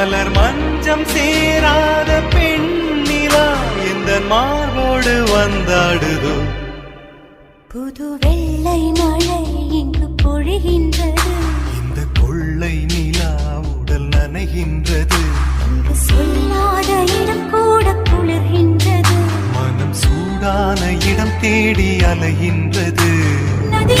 மலர் மஞ்சம் சேராத பெண்ணிலா எந்த மார்போடு வந்தாடுதோ. புது வெள்ளை மழை இங்கு பொழிகின்றது. இந்த கொள்ளை நிலா உடல் நனைகின்றது. இங்கு சொல்லாத இடம் கூட குளிர்கின்றது. மனம் சூடான இடம் தேடி அலைகின்றது. நதி